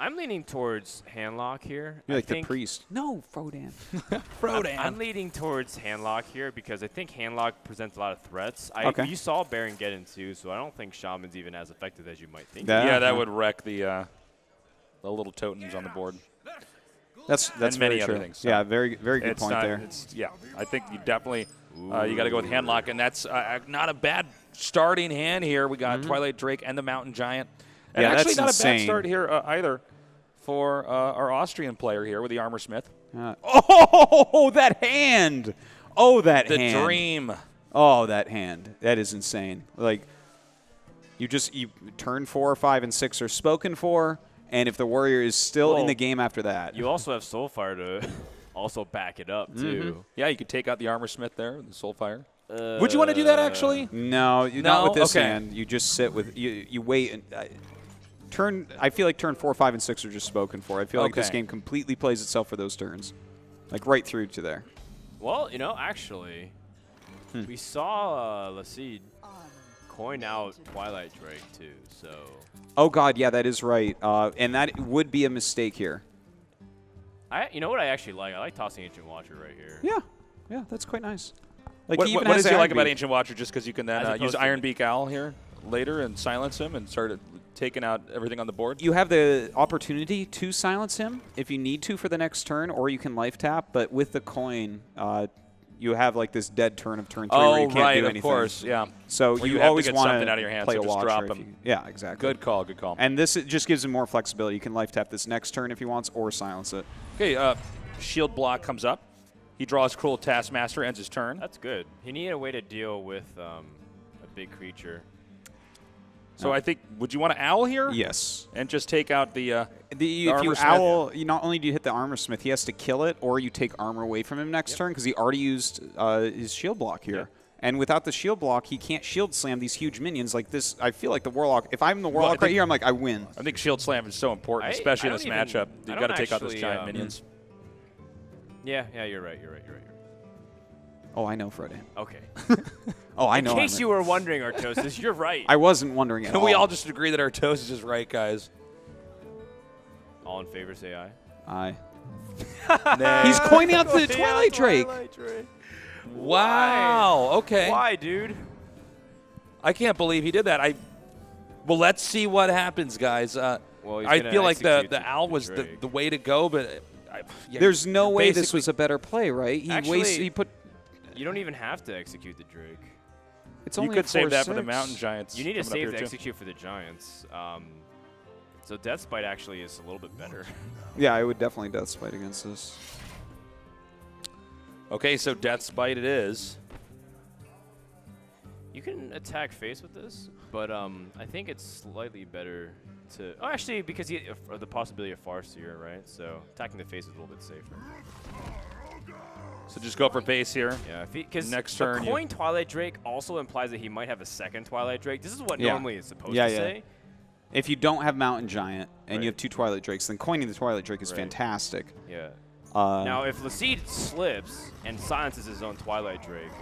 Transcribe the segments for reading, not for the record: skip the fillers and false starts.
I'm leaning towards handlock here. You're like the priest. No, Frodan. Frodan. I'm leaning towards handlock here because I think handlock presents a lot of threats. Okay. You saw Baron get into, so I don't think Shaman's even as effective as you might think. Yeah, that would wreck the little totems on the board. That's and very many true. other things. So Yeah, very good point there. Yeah, I think you definitely you got to go with handlock, and that's not a bad starting hand here. We got Twilight Drake and the Mountain Giant. And yeah, actually that's not insane. a bad start here either for our Austrian player here with the Armor Smith. Oh, that hand! Oh, that The hand. dream. Oh, that hand. That is insane. Like, you turn 4, 5, and 6 are spoken for, and if the warrior is still in the game after that. You also have Soulfire to also back it up, too. Yeah, you could take out the Armor Smith there, the Soulfire. Would you want to do that, actually? No, not with this Okay. hand. You just sit with you wait and I feel like turn 4, 5, and 6 are just spoken for. I feel like this game completely plays itself for those turns, like right through to there. Well, you know, actually, we saw Lacide coin out Twilight Drake too. So. Oh God, yeah, that is right, and that would be a mistake here. You know what I actually like? I like tossing Ancient Watcher right here. Yeah, that's quite nice. Like What does he like about Ancient Watcher? Just because you can then use Iron Beak Owl here later and silence him and start taking out everything on the board? You have the opportunity to silence him if you need to for the next turn, or you can life tap. But with the coin, you have like this dead turn of turn 3 where you can't do anything. Of course, yeah. So well, you have always to get want something to out of your hand, play so a just watcher. drop him. Yeah, exactly. Good call, good call. And this just gives him more flexibility. You can life tap this next turn if he wants, or silence it. Okay, shield block comes up. He draws Cruel Taskmaster, ends his turn. That's good. He needed a way to deal with a big creature. So I think, would you want to owl here? Yes. And just take out the if you owl, not only do you hit the Armor Smith, he has to kill it, or you take armor away from him next turn because he already used his shield block here. And without the shield block, he can't shield slam these huge minions like this. I feel like the Warlock, if I'm the Warlock right here, I'm like, I win. I think shield slam is so important, especially in this matchup. You've got to take out those giant minions. Yeah, you're right. Oh, I know, Frodan. Okay. Oh, I know. In case you were wondering, Artosis, you're right. I wasn't wondering at all. Can we all just agree that Artosis is right, guys? All in favor, say aye. Aye. He's coining out the Twilight Drake. Wow. Okay. Why, dude? I can't believe he did that. Well, let's see what happens, guys. Well, I feel like the owl was the way to go, but there's no way this was a better play, right? He put. You don't even have to execute the Drake. It's only you could save that 4/6. for the Mountain Giants. You need to save the execute for the Giants. So Death Spite actually is a little bit better. Yeah, I would definitely Death Spite against this. Okay, so Death Spite it is. You can attack face with this, but I think it's slightly better to... Oh, actually, because of the possibility of Farseer, right? So attacking the face is a little bit safer. So just go for face here. Yeah, because next turn, the coin Twilight Drake also implies that he might have a second Twilight Drake. This is what normally it's supposed to say. If you don't have Mountain Giant and you have 2 Twilight Drakes, then coining the Twilight Drake is fantastic. Yeah. Now, if Lacide slips and silences his own Twilight Drake,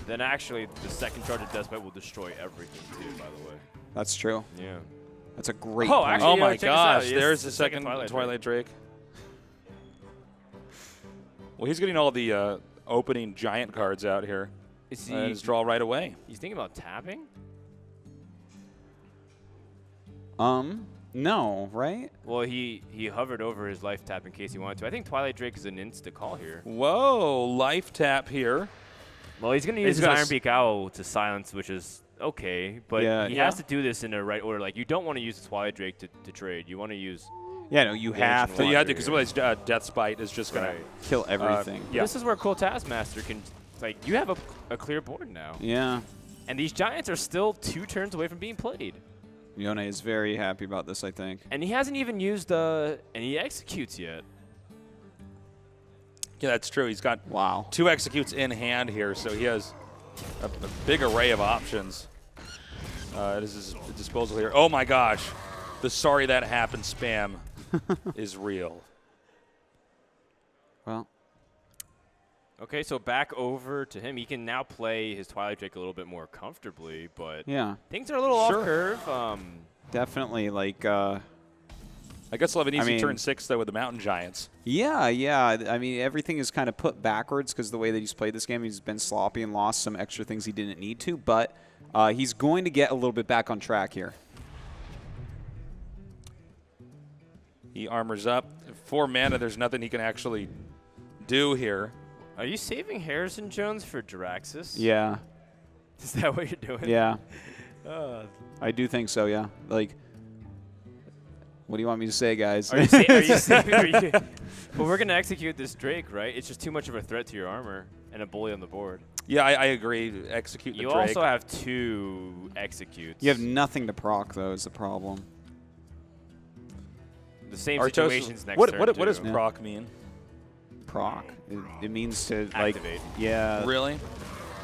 then actually the second charge of Deathbite will destroy everything too, by the way. That's true. Yeah. That's a great point. Actually, oh my gosh, there's the second Twilight Drake. Well, he's getting all the opening giant cards out here. Is he his draw right away? He's thinking about tapping? No, right? Well, he hovered over his life tap in case he wanted to. I think Twilight Drake is an insta call here. Whoa, life tap here. Well, he's going to use his Iron Beak Owl to silence, which is okay, but he has to do this in the right order. Like, you don't want to use the Twilight Drake to trade. You want to use... Yeah, no, you have to. So you have to, because otherwise Death Spite is just going to kill everything. This is where Cruel Taskmaster can, like, you have a clear board now. Yeah. And these Giants are still 2 turns away from being played. Yhone is very happy about this, I think. And he hasn't even used any executes yet. Yeah, that's true. He's got 2 executes in hand here, so he has a big array of options at his disposal here. Oh my gosh, the sorry that happened spam is real. Well. Okay, so back over to him. He can now play his Twilight Drake a little bit more comfortably, but things are a little off curve. Definitely, like, I guess we'll have an easy turn 6, though, with the Mountain Giants. Yeah, yeah. I mean, everything is kind of put backwards because the way that he's played this game, he's been sloppy and lost some extra things he didn't need to. But he's going to get a little bit back on track here. He armors up. 4 mana, there's nothing he can actually do here. Are you saving Harrison Jones for Draxus? Yeah. Is that what you're doing? Yeah. I do think so, yeah. Like, what do you want me to say, guys? Are you saving? Well, we're going to execute this Drake, right? It's just too much of a threat to your armor and a bully on the board. Yeah, I agree. Execute the Drake. You also have 2 executes. You have nothing to proc, though, is the problem. The same situations next turn, What does proc mean? Proc? It means to, activate. Like, yeah. Really?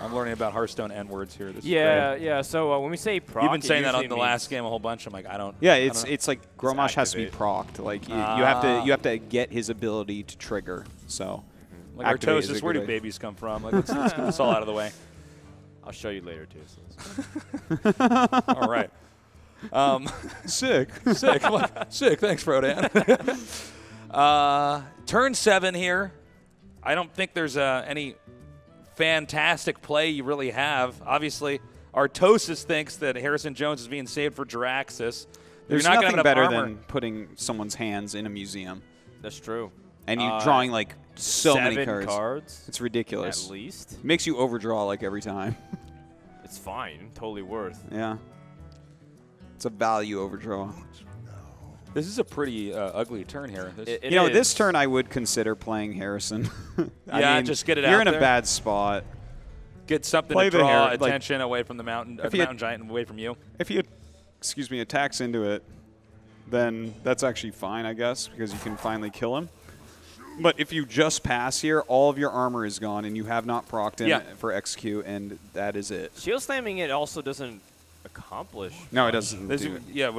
I'm learning about Hearthstone N-words here. This yeah. So when we say proc, you've been saying that on the last game a whole bunch. I'm like, I don't. Yeah, I don't it's like Gromash has to be procced. Like you have to get his ability to trigger. So, like Artosis, where do babies come from? Like, let's get this all out of the way. I'll show you later, too. All right. Sick. Sick. Sick. Thanks, Frodan. Turn 7 here. I don't think there's any fantastic play you really have. Obviously, Artosis thinks that Harrison Jones is being saved for Jiraxis. There's not nothing better than putting someone's hands in a museum. That's true. And you drawing like so 7 many cards. cards. It's ridiculous. At least. It makes you overdraw like every time. It's fine. Totally worth. Yeah. It's a value overdraw. This is a pretty ugly turn here. You know, this turn I would consider playing Harrison. I mean, just get it out You're in there. a bad spot. Get something to draw attention away from the Mountain Giant and away from you. If he, attacks into it, then that's actually fine, I guess, because you can finally kill him. But if you just pass here, all of your armor is gone, and you have not procced him for execute, and that is it. Shield slamming it also doesn't accomplish. No, it doesn't. Yeah,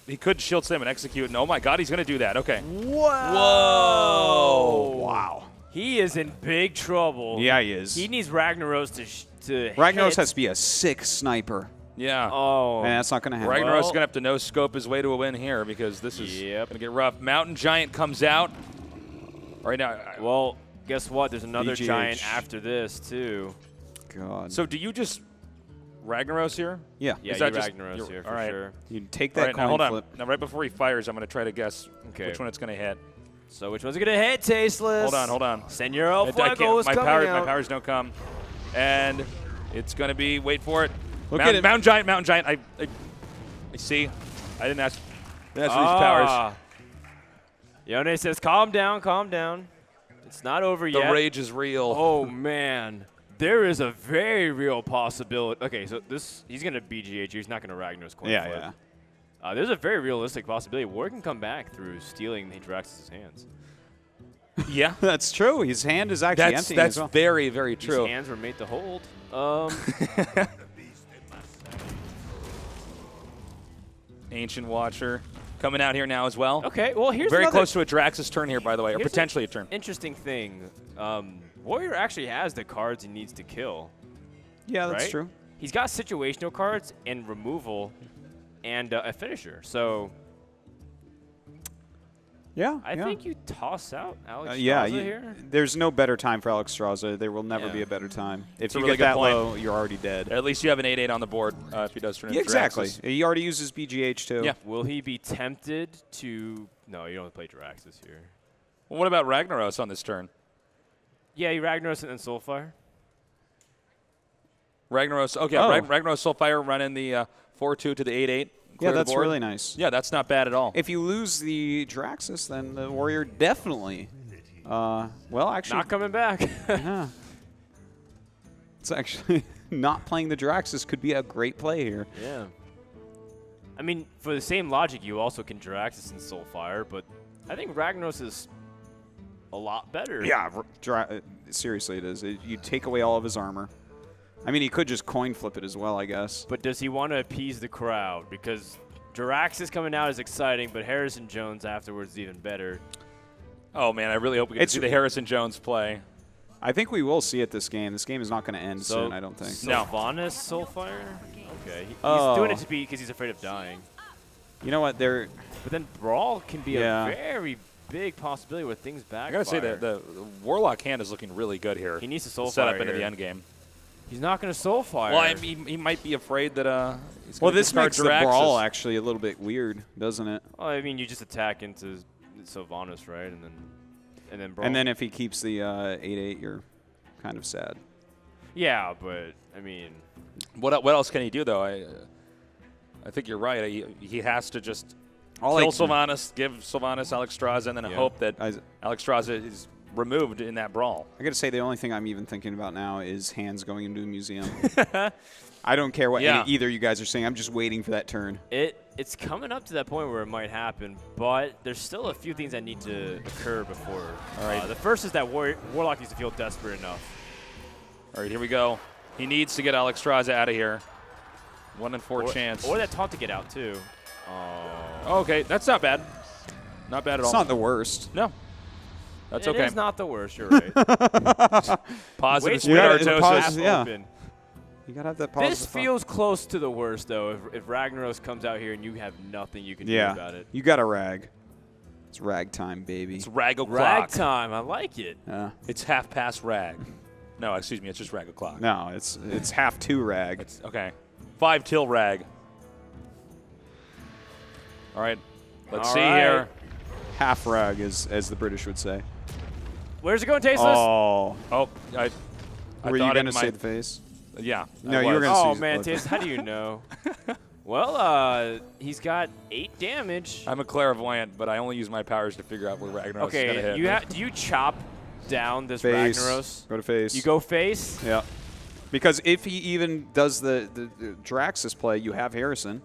he could shield slam and execute, and oh my god, he's going to do that. Okay. Whoa! Wow. He is in big trouble. Yeah, he is. He needs Ragnaros to Ragnaros has to be a sick sniper. Yeah. Oh. And that's not going to happen. Ragnaros is going to have to no-scope his way to a win here because this is going to get rough. Mountain Giant comes out. Right now. Well, guess what? There's another giant after this, too. God. So do you just Ragnaros here? Yeah. Yeah, you Ragnaros here for sure. You take that coin hold flip. on. Now, right before he fires, I'm going to try to guess which one it's going to hit. So which one's it going to hit, Tasteless? Hold on. Senor Fuego is coming out. My powers don't come. And it's going to be, wait for it. Look at it. Mountain Giant. I see. I didn't ask for these powers. Yhone says, calm down. It's not over yet. The rage is real. Oh, man. There is a very real possibility. Okay, so he's going to BGH. He's not going to Ragnaros coin flip. Yeah. There's a very realistic possibility. War can come back through stealing Draxus' hands. Yeah. That's true. His hand is actually empty. That's very, very true. His hands were made to hold. Ancient Watcher coming out here now as well. Okay, well, here's very close to a Draxus turn here, by the way, or potentially a turn. Interesting thing. Warrior actually has the cards he needs to kill. Yeah, that's true. He's got situational cards and removal and a finisher. So I think you toss out Alex Straza here. There's no better time for Alex Straza. There will never be a better time. If you really get that low, you're already dead. At least you have an 8/8 on the board if he does turn into exactly. Draxus. He already uses BGH too. Yeah. Will he be tempted to? No, you don't play Draxus here. Well, what about Ragnaros on this turn? Yeah, you Ragnaros and then Soulfire. Ragnaros. Okay, Ragnaros Soulfire running the 4/2 to the 8/8. Yeah, that's really nice. Yeah, that's not bad at all. If you lose the Draxus, then the Warrior definitely, actually. Not coming back. Yeah. It's actually not playing the Draxus could be a great play here. Yeah. I mean, for the same logic, you also can Draxus and Soulfire, but I think Ragnaros is a lot better. Yeah, seriously it is. You take away all of his armor. I mean, he could just coin flip it as well, I guess. But does he want to appease the crowd? Because Jiraxis coming out is exciting, but Harrison Jones afterwards is even better. Oh, man, I really hope we get to see the Harrison Jones play. I think we will see it this game. This game is not going to end soon, I don't think. Sylvanas Soulfire? Okay. He's doing it to be because he's afraid of dying. You know what? But then Brawl can be a very big possibility with things back. I gotta say that the Warlock hand is looking really good here. He needs to Soulfire set up into here. the end game. He's not going to Soulfire. Well, he might be afraid that he's well, gonna this makes the Jiraxis. Brawl actually a little bit weird, doesn't it? Well, I mean, you just attack into Sylvanas, right, and then Brawl. And then if he keeps the 8/8, you're kind of sad. Yeah, but I mean, what else can he do though? I think you're right. He has to just kill Sylvanas, give Sylvanas Alexstrasza, and then hope that Alexstrasza is removed in that Brawl. I got to say, the only thing I'm even thinking about now is hands going into a museum. I don't care what either you guys are saying. I'm just waiting for that turn. It's coming up to that point where it might happen, but there's still a few things that need to occur before. All right. The first is that Warlock needs to feel desperate enough. All right, here we go. He needs to get Alexstrasza out of here. 1 in 4 chance. Or that taunt to get out, too. Okay, that's not bad. Not bad at all. It's not the worst. No. That's okay. It is not the worst, you're right. Positive You gotta- spin yeah. Open. You got to have that positive This feels close to the worst, though, if Ragnaros comes out here and you have nothing you can do about it. You got a rag. It's rag time, baby. It's rag o'clock. Rag time, I like it. It's half past rag. No, excuse me, it's just rag o'clock. No, it's half to rag. Okay. 5 till rag. All right. Let's see here. Half rag, as the British would say. Where's it going, Tasteless? Oh. I Were you going to say the face? Yeah. No, you were going to say Oh, man, Tasteless, how do you know? Well, he's got 8 damage. I'm a clairvoyant, but I only use my powers to figure out where Ragnaros is going to hit. Okay, do you chop down this face. Ragnaros? Go to face. You go face? Yeah. Because if he even does the Jiraxis play, you have Harrison.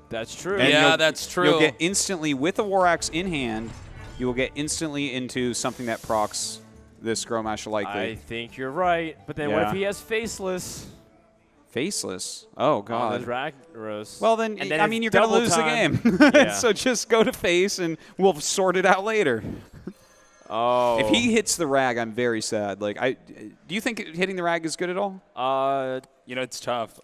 That's true. And that's true. You'll get instantly, with the War Axe in hand, you will get instantly into something that procs this Grommash likely. I think you're right. But then what if he has Faceless? Faceless? Oh, God. Ragnaros. Well, then, I mean, you're going to lose the game. So just go to face, and we'll sort it out later. Oh. If he hits the rag, I'm very sad. Like, do you think hitting the rag is good at all? You know, it's tough.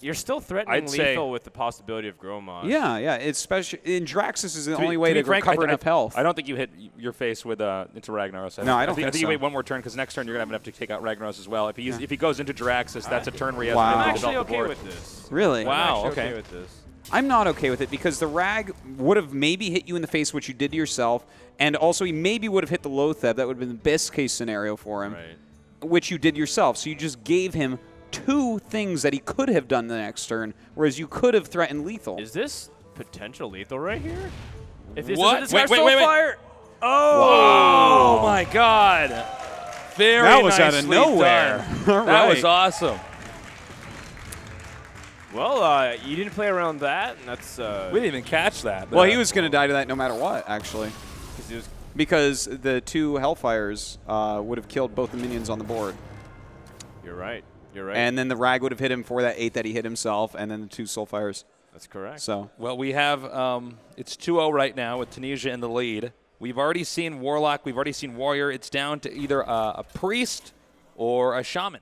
You're still threatening lethal with the possibility of Grommash. Yeah. Especially in Jiraxis is the only way to recover enough health. I don't think you hit your face with into Ragnaros. No, I don't think so. I think you wait one more turn because next turn you're gonna have to take out Ragnaros as well. If he goes into Jiraxis, that's a turn where he has Wow. to I'm actually develop the board. okay with this. Really? Wow. I'm actually okay with this. I'm not okay with it because the rag would have maybe hit you in the face, which you did to yourself, and also he maybe would have hit the Lotheb. That would have been the best case scenario for him, which you did yourself. So you just gave him 2 things that he could have done the next turn, whereas you could have threatened lethal. Is this potential lethal right here? If this What? Isn't this Wait. Fire? Oh! Oh my God! Very That was out of nicely nowhere. done. That was awesome. Well, you didn't play around that, and that's. We didn't even catch that. Well, he was going to die to that no matter what, actually. Because the 2 Hellfires would have killed both the minions on the board. You're right. You're right. And then the rag would have hit him for that 8 that he hit himself, and then the 2 Soulfires. That's correct. So. Well, we have it's 2-0 right now with Tunisia in the lead. We've already seen Warlock. We've already seen Warrior. It's down to either a Priest or a Shaman.